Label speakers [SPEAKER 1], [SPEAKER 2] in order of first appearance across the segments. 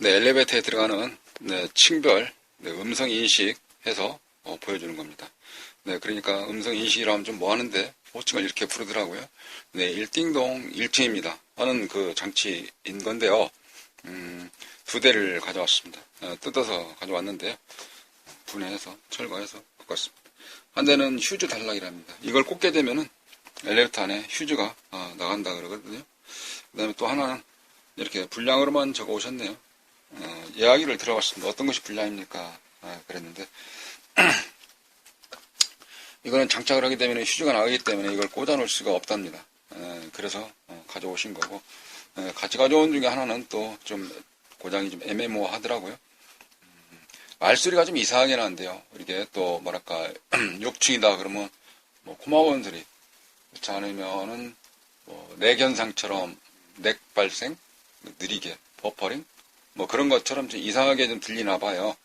[SPEAKER 1] 네, 엘리베이터에 들어가는 네, 층별 네, 음성 인식해서 보여주는 겁니다. 네, 그러니까 음성 인식이라 하면 좀 뭐하는데 호칭을 이렇게 부르더라고요. 네, 1띵동 1층입니다 하는 그 장치인 건데요. 두 대를 가져왔습니다. 뜯어서 가져왔는데요. 분해해서 철거해서 갖고 왔습니다. 한 대는 휴즈 단락이랍니다. 이걸 꽂게 되면은 엘리베이터 안에 휴즈가 나간다 그러거든요. 그 다음에 또 하나는 이렇게 분량으로만 적어 오셨네요. 이야기를 들어봤습니다. 어떤 것이 분량입니까? 그랬는데 이거는 장착을 하게 되면 휴즈가 나가기 때문에 이걸 꽂아 놓을 수가 없답니다. 그래서 가져오신 거고, 같이 가져온 중에 하나는 또 좀 고장이 좀 애매모호하더라고요. 말소리가 좀 이상하게 나는데요. 이게 또 뭐랄까 6층이다 그러면 뭐 고마운 소리, 그렇지 않으면은 뭐 내견상처럼 넥 발생, 느리게 버퍼링, 뭐 그런 것처럼 좀 이상하게 좀 들리나 봐요.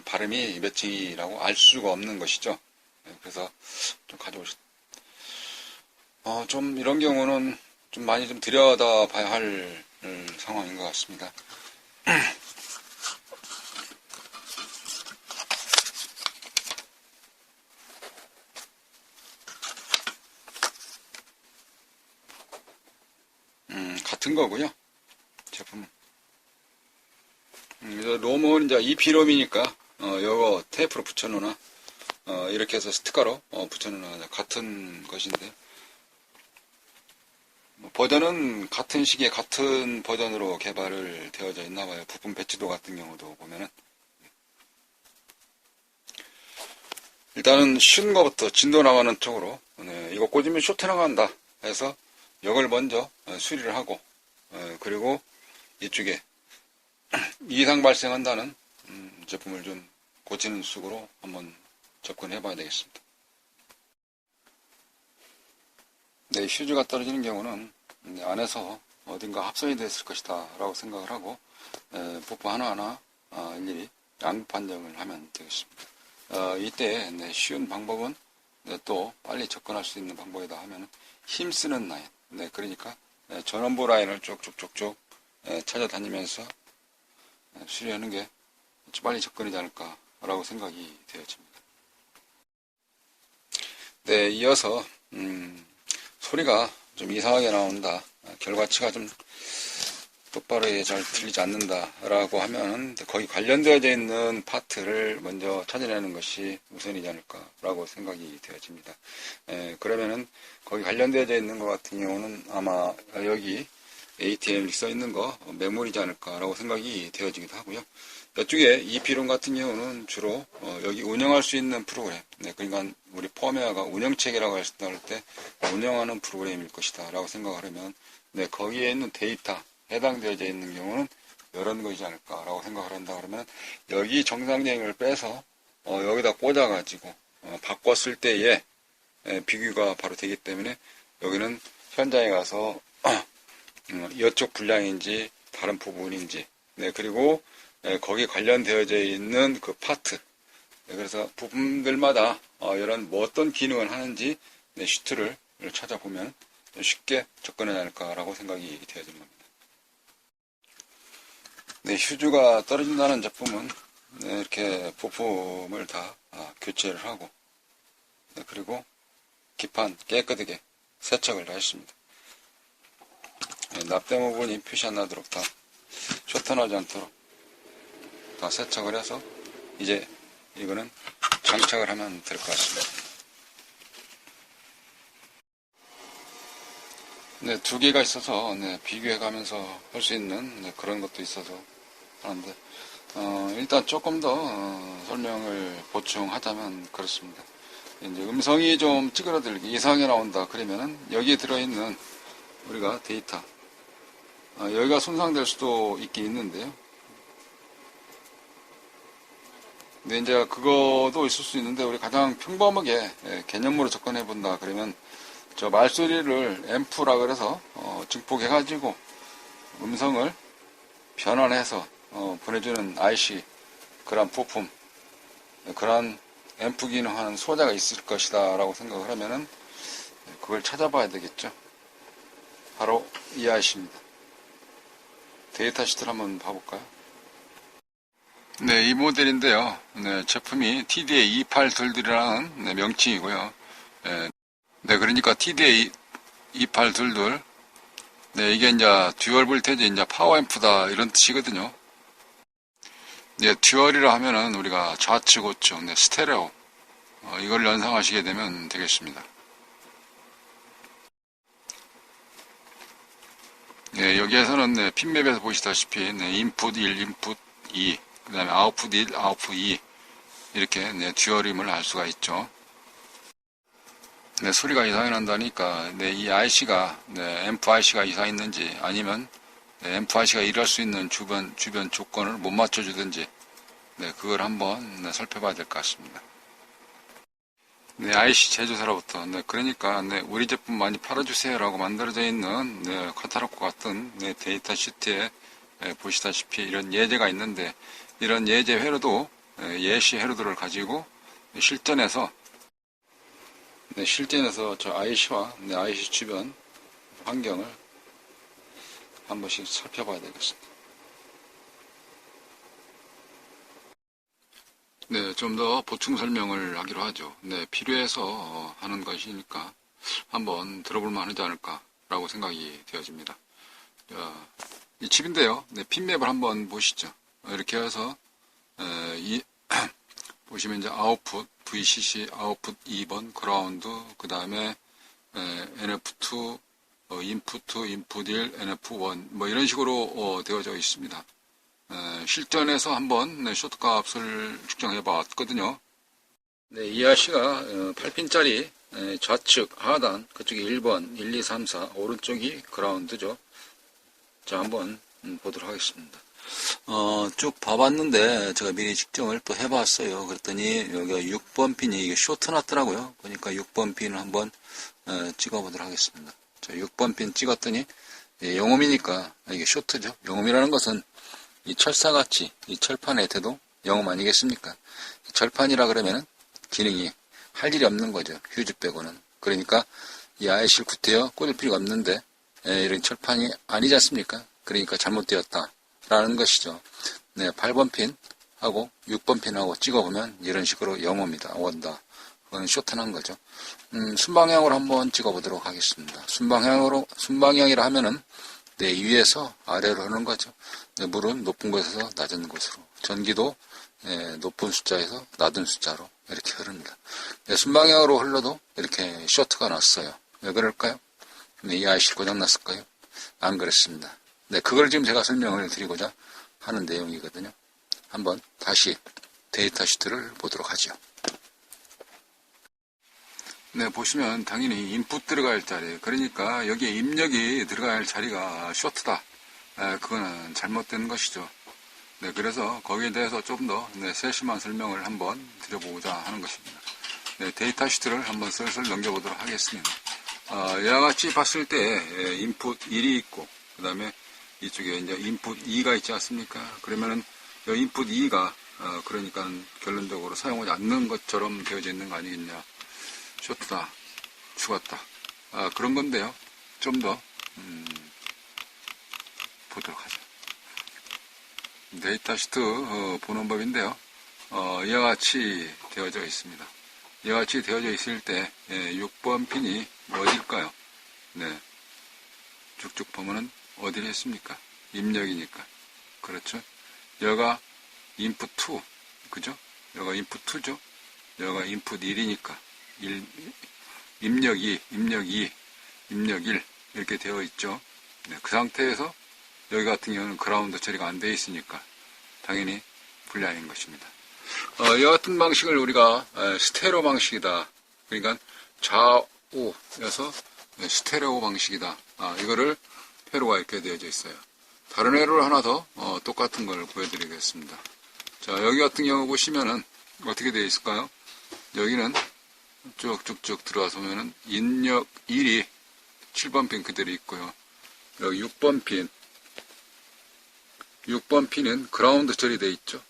[SPEAKER 1] 발음이 몇 층이라고 알 수가 없는 것이죠. 그래서 좀 가져오셨. 좀 이런 경우는 좀 많이 좀 들여다 봐야 할 상황인 것 같습니다. 같은 거고요. 제품은. 롬은 이제 EP롬이니까 요거 테이프로 붙여놓나 이렇게 해서 스티커로 붙여놓나 같은 것인데 버전은 같은 시기에 같은 버전으로 개발을 되어져 있나봐요. 부품 배치도 같은 경우도 보면은 일단은 쉬운 거부터 진도 나가는 쪽으로 이거 꽂으면 쇼트 나간다 해서 이걸 먼저 수리를 하고 그리고 이쪽에 이상 발생한다는 제품을 좀 고치는 식으로 한번 접근해 봐야 되겠습니다. 네, 휴즈가 떨어지는 경우는 안에서 어딘가 합선이 됐을 것이다 라고 생각을 하고 부품 하나하나 일일이 양극 판정을 하면 되겠습니다. 이때 쉬운 방법은 또 빨리 접근할 수 있는 방법이다 하면 힘쓰는 라인, 그러니까 전원부 라인을 쭉쭉쭉쭉 찾아다니면서 수리하는 게 빨리 접근이지 않을까 라고 생각이 되어집니다. 네, 이어서 소리가 좀 이상하게 나온다, 결과치가 좀 똑바로 잘 들리지 않는다 라고 하면 거기 관련되어져 있는 파트를 먼저 찾아내는 것이 우선이지 않을까 라고 생각이 되어집니다. 그러면은 거기 관련되어져 있는 것 같은 경우는 아마 여기 ATM 써 있는 거 메모리지 않을까 라고 생각이 되어지기도 하고요. 이쪽에 EP롬 같은 경우는 주로 여기 운영할 수 있는 프로그램, 그러니까 우리 펌웨어가 운영체계라고 할 때 운영하는 프로그램일 것이다 라고 생각을 하면 거기에 있는 데이터 해당되어져 있는 경우는 이런 것이지 않을까 라고 생각을 한다 그러면 여기 정상적인 빼서 여기다 꽂아 가지고 바꿨을 때에 비교가 바로 되기 때문에 여기는 현장에 가서 이쪽 분량인지 다른 부분인지 그리고 거기에 관련되어져 있는 그 파트, 그래서 부품들마다 이런 뭐 어떤 기능을 하는지 슈트를 찾아보면 쉽게 접근하지 않을까라고 생각이 되어지는 겁니다. 휴즈가 떨어진다는 제품은 이렇게 부품을 다 교체를 하고 그리고 기판 깨끗하게 세척을 다 했습니다. 납땜 부분이 표시 안 나도록 다 쇼트나지 않도록 다 세척을 해서 이제 이거는 장착을 하면 될 것 같습니다. 두 개가 있어서 비교해 가면서 할 수 있는 그런 것도 있어서 하는데 일단 조금 더 설명을 보충하자면 그렇습니다. 이제 음성이 좀 찌그러들기 이상하게 나온다 그러면은 여기에 들어있는 우리가 데이터 여기가 손상될 수도 있긴 있는데요. 근데 이제 그거도 있을 수 있는데 우리 가장 평범하게 개념으로 접근해 본다 그러면 저 말소리를 앰프라 그래서 증폭해 가지고 음성을 변환해서 보내주는 IC 그런 부품 그런 앰프 기능하는 소자가 있을 것이다 라고 생각을 하면은 그걸 찾아봐야 되겠죠. 바로 이 IC입니다. 데이터 시트를 한번 봐볼까요? 네, 이 모델인데요. 네, 제품이 TDA282이라는 네, 명칭이고요. 네, 그러니까 TDA282. 네, 이게 이제 듀얼 볼테이지 이제 파워앰프다 이런 뜻이거든요. 네, 듀얼이라 하면은 우리가 좌측 우측 네, 스테레오 이걸 연상하시게 되면 되겠습니다. 네, 여기에서는 네, 핀맵에서 보시다시피 네, 인풋 1, 인풋 2, 그 다음에 아웃풋 1, 아웃풋 2 이렇게 네, 듀얼임을 알 수가 있죠. 네, 소리가 이상이 난다니까 네, 이 IC가 네, 앰프 IC가 이상했는지 아니면 네, 앰프 IC가 일할 수 있는 주변 조건을 못 맞춰주든지 네, 그걸 한번 네, 살펴봐야 될 것 같습니다. 네, IC 제조사로부터 네, 그러니까 네, 우리 제품 많이 팔아주세요라고 만들어져 있는 네, 카탈로그 같은 네, 데이터 시트에 네, 보시다시피 이런 예제가 있는데 이런 예제 회로도 예시 회로들을 가지고 실전에서 저 IC와 IC 주변 환경을 한 번씩 살펴봐야 되겠습니다. 네, 좀 더 보충 설명을 하기로 하죠. 네, 필요해서 하는 것이니까 한번 들어볼 만하지 않을까라고 생각이 되어집니다. 이 칩인데요. 네, 핀맵을 한번 보시죠. 이렇게 해서 보시면 이제 아웃풋 VCC 아웃풋 2번 그라운드 그 다음에 NF2 인풋 1 NF1 뭐 이런 식으로 되어져 있습니다. 실전에서 한번 쇼트 값을 측정해 봤거든요. 네, 이 IC가 8핀짜리 좌측 하단 그쪽이 1번 1, 2, 3, 4 오른쪽이 그라운드죠. 자, 한번 보도록 하겠습니다. 쭉 봐봤는데 제가 미리 측정을 또 해봤어요. 그랬더니 여기가 6번 핀이 이게 쇼트 났더라고요. 그러니까 6번 핀을 한번 찍어보도록 하겠습니다. 자, 6번 핀 찍었더니 영음이니까 이게 쇼트죠. 영음이라는 것은 이 철사같이 이 철판의 태도 영음 아니겠습니까? 철판이라 그러면은 기능이 할 일이 없는 거죠. 휴즈 빼고는. 그러니까 이 IC를 구태여 꽂을 필요가 없는데 이런 철판이 아니지 않습니까? 그러니까 잘못되었다 라는 것이죠. 네, 8번 핀하고 6번 핀하고 찍어보면 이런 식으로 영어입니다. 원다. 그건 쇼트난 거죠. 순방향으로 한번 찍어보도록 하겠습니다. 순방향이라 하면은 네, 위에서 아래로 흐르는 거죠. 네, 물은 높은 곳에서 낮은 곳으로. 전기도 높은 숫자에서 낮은 숫자로 이렇게 흐릅니다. 네, 순방향으로 흘러도 이렇게 쇼트가 났어요. 왜 그럴까요? 네, 이 IC를 고장났을까요? 안 그랬습니다. 네, 그걸 지금 제가 설명을 드리고자 하는 내용이거든요. 한번 다시 데이터 시트를 보도록 하죠. 네, 보시면 당연히 인풋 들어갈 자리, 그러니까 여기에 입력이 들어갈 자리가 쇼트다. 그거는 잘못된 것이죠. 네, 그래서 거기에 대해서 좀 더 세심한 설명을 한번 드려보고자 하는 것입니다. 네, 데이터 시트를 한번 슬슬 넘겨보도록 하겠습니다. 이와 같이 봤을 때 인풋 1이 있고 그 다음에 이쪽에 이제 인풋 2가 있지 않습니까? 그러면은 이 인풋 2가 그러니까 결론적으로 사용하지 않는 것처럼 되어져 있는 거 아니겠냐? 쇼트다, 죽었다. 그런 건데요. 좀 더 보도록 하죠. 데이터 시트 보는 법인데요. 이와 같이 되어져 있습니다. 이와 같이 되어져 있을 때 6번 핀이 어딜까요? 네, 쭉쭉 보면은 어디를 했습니까? 입력이니까. 그렇죠? 여가 인풋 2, 그죠? 여가 인풋 2죠? 여가 인풋 1이니까. 입력 2, 입력 2, 입력 1 이렇게 되어 있죠. 네, 그 상태에서 여기 같은 경우는 그라운드 처리가 안 되어 있으니까 당연히 불량인 것입니다. 이 같은 방식을 우리가 스테레오 방식이다. 그러니까 좌우여서 스테레오 방식이다. 이거를 회로가 이렇게 되어져 있어요. 다른 회로를 하나 더 똑같은 걸 보여드리겠습니다. 자, 여기 같은 경우 보시면은 어떻게 되어 있을까요? 여기는 쭉쭉쭉 들어와서 보면은 입력 1이 7번 핀 그대로 있고요. 여기 6번 핀. 6번 핀은 그라운드 처리되어 있죠.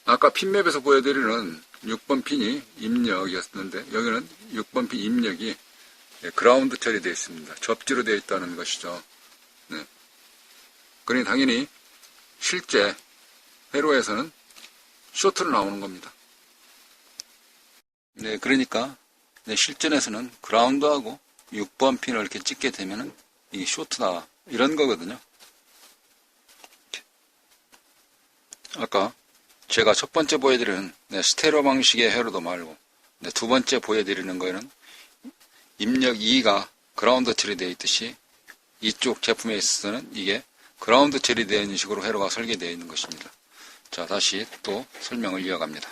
[SPEAKER 1] 아까 핀맵에서 보여드리는 6번 핀이 입력이었는데 여기는 6번 핀 입력이 그라운드 처리되어 있습니다. 접지로 되어 있다는 것이죠. 네. 그러니 당연히 실제 회로에서는 쇼트로 나오는 겁니다. 네, 그러니까 네, 실전에서는 그라운드하고 6번 핀을 이렇게 찍게 되면은 이게 쇼트다 이런 거거든요. 아까 제가 첫 번째 보여드리는 네, 스테레오 방식의 회로도 말고 네, 두 번째 보여드리는 거에는 입력 2가 그라운드 처리되어 있듯이 이쪽 제품에 있어서는 이게 그라운드 처리되어 있는 식으로 회로가 설계되어 있는 것입니다. 자, 다시 또 설명을 이어갑니다.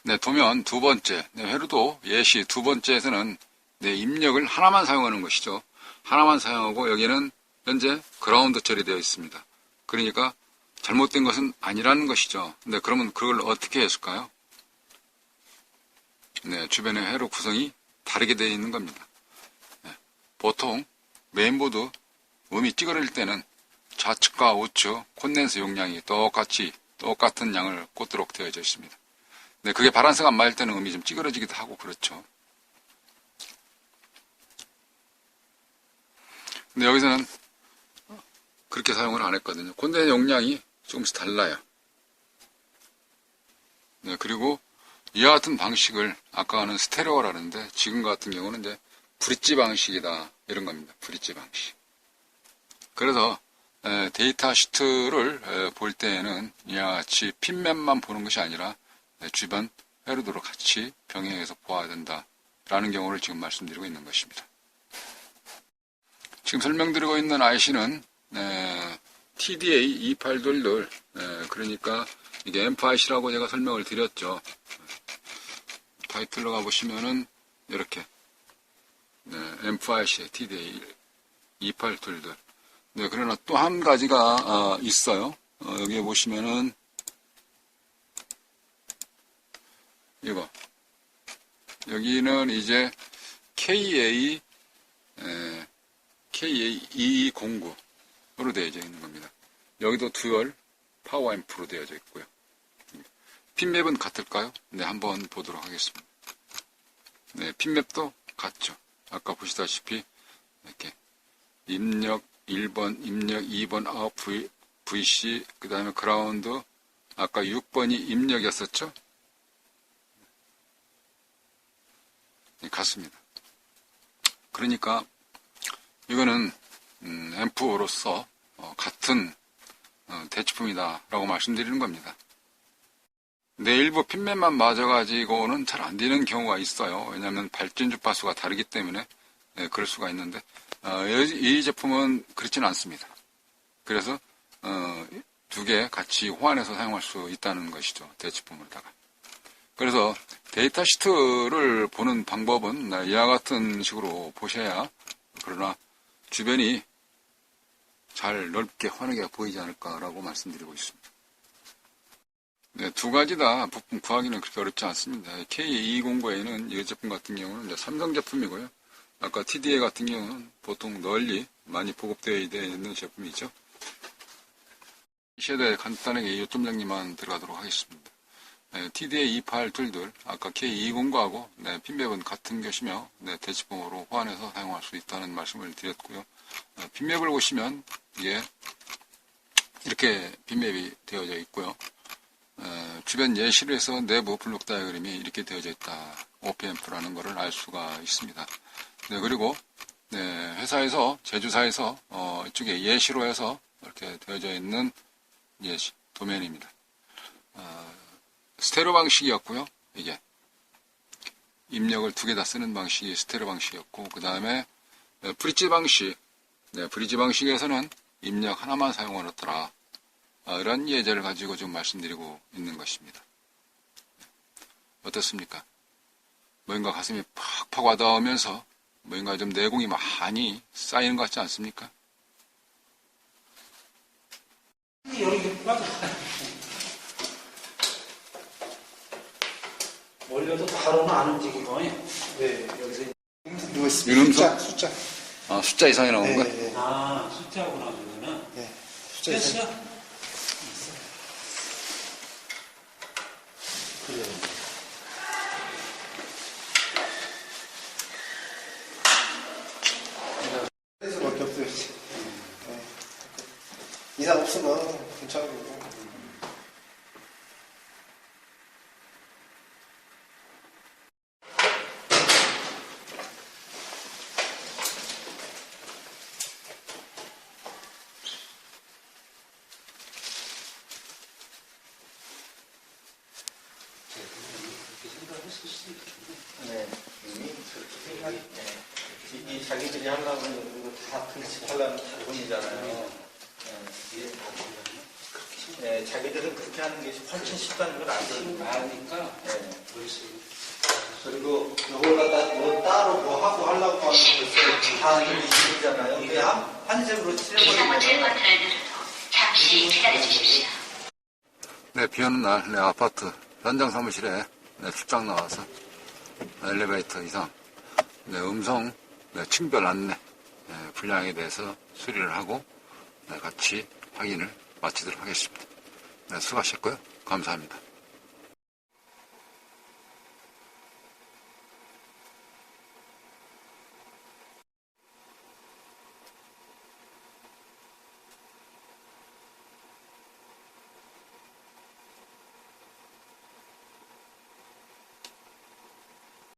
[SPEAKER 1] 네, 도면 두 번째, 네, 회로도 예시 두 번째에서는 네, 입력을 하나만 사용하는 것이죠. 하나만 사용하고 여기는 현재 그라운드 처리되어 있습니다. 그러니까 잘못된 것은 아니라는 것이죠. 네, 그러면 그걸 어떻게 했을까요? 네, 주변의 회로 구성이 다르게 되어 있는 겁니다. 네, 보통 메인보드 음이 찌그러질 때는 좌측과 우측 콘덴서 용량이 똑같은 양을 꽂도록 되어져 있습니다. 네, 그게 바란스가 안 맞을 때는 음이 좀 찌그러지기도 하고 그렇죠. 근데 여기서는 그렇게 사용을 안 했거든요. 콘덴서 용량이 조금씩 달라요. 네, 그리고 이와 같은 방식을 아까는 스테레오라는데 지금 같은 경우는 이제 브릿지 방식이다 이런 겁니다. 브릿지 방식. 그래서 데이터 시트를 볼 때에는 이와 같이 핀맵만 보는 것이 아니라 주변 회로도를 같이 병행해서 보아야 된다라는 경우를 지금 말씀드리고 있는 것입니다. 지금 설명드리고 있는 IC는 TDA 2822 그러니까 이게 MFIC라고 제가 설명을 드렸죠. 타이틀로 가보시면은 이렇게 MFIC TDA 2822 네, 그러나 또 한 가지가 있어요. 여기에 보시면은 이거 여기는 이제 KA2209로 되어져 있는 겁니다. 여기도 듀얼 파워 앰프로 되어져 있고요. 핀맵은 같을까요? 네, 한번 보도록 하겠습니다. 네, 핀맵도 같죠. 아까 보시다시피 이렇게 입력 1번, 입력 2번 아웃 VC, 그 다음에 그라운드, 아까 6번이 입력이었었죠? 네, 같습니다. 그러니까 이거는 앰프로서 같은 대치품이다 라고 말씀드리는 겁니다. 네, 일부 핀맵만 맞아가지고는 잘 안 되는 경우가 있어요. 왜냐하면 발전 주파수가 다르기 때문에 그럴 수가 있는데 이 제품은 그렇지는 않습니다. 그래서 두 개 같이 호환해서 사용할 수 있다는 것이죠. 대치품으로다가. 그래서 데이터 시트를 보는 방법은 이와 같은 식으로 보셔야 그러나 주변이 잘 넓게 환하게 보이지 않을까라고 말씀드리고 있습니다. 네, 두 가지 다 부품 구하기는 그렇게 어렵지 않습니다. K209에는 이 제품 같은 경우는 이제 삼성 제품이고요. 아까 TDA 같은 경우는 보통 널리 많이 보급되어 있는 제품이죠. 이시에 대해 간단하게 요점 정리만 들어가도록 하겠습니다. TDA 2822, 아까 K209하고 핀맵은 같은 것이며 대치품으로 호환해서 사용할 수 있다는 말씀을 드렸고요. 핀맵을 보시면 이게 이렇게 핀맵이 되어져 있고요. 주변 예시를 해서 내부 블록 다이어그램이 이렇게 되어져 있다. OP앰프라는 것을 알 수가 있습니다. 네, 그리고 회사에서 제조사에서 이쪽에 예시로 해서 이렇게 되어져 있는 예시 도면입니다. 스테레오 방식이었고요. 이게 입력을 두 개 다 쓰는 방식이 스테레오 방식이었고 그 다음에 브릿지 방식 브릿지 방식에서는 입력 하나만 사용하였더라. 이런 예제를 가지고 좀 말씀드리고 있는 것입니다. 어떻습니까? 뭔가 가슴이 팍팍 와닿으면서 뭔가 좀 내공이 많이 쌓이는 것 같지 않습니까?
[SPEAKER 2] 올려도 바로는 안 움직이고, 네, 여기서.
[SPEAKER 1] 윤음소?
[SPEAKER 2] 숫자.
[SPEAKER 1] 아, 숫자 이상이 나오는 거야?
[SPEAKER 2] 네.
[SPEAKER 3] 아, 숫자구나, 그러면은.
[SPEAKER 2] 네. 숫자 이상.
[SPEAKER 3] 됐어?
[SPEAKER 2] 그래. 그래서밖에 없어요. 네. 이상 없으면 괜찮은 거고.
[SPEAKER 3] 있을 수도 있겠네.
[SPEAKER 2] 네, 이미 그렇게 생각이, 네. 이 자기들이 하려고 하는 거 다 편집하려는 자본이잖아요.
[SPEAKER 3] 이게 다 중요하네.
[SPEAKER 2] 네, 자기들은 그렇게 하는 게 훨씬 쉽다는 걸 알거든요.
[SPEAKER 3] 아니까
[SPEAKER 2] 네.
[SPEAKER 3] 벌써
[SPEAKER 2] 그리고 이걸 갖다 뭐 따로 뭐 하고 하려고 하는 것도 다 이미 있잖아요. 그게 한색으로 칠해버리면
[SPEAKER 4] 잠시 기다려주십시오.
[SPEAKER 1] 네, 비 오는 날, 네, 아파트 현장 사무실에 네, 출장 나와서 엘리베이터 이상, 네, 음성, 네, 층별 안내, 네, 불량에 대해서 수리를 하고, 네, 같이 확인을 마치도록 하겠습니다. 네, 수고하셨고요. 감사합니다.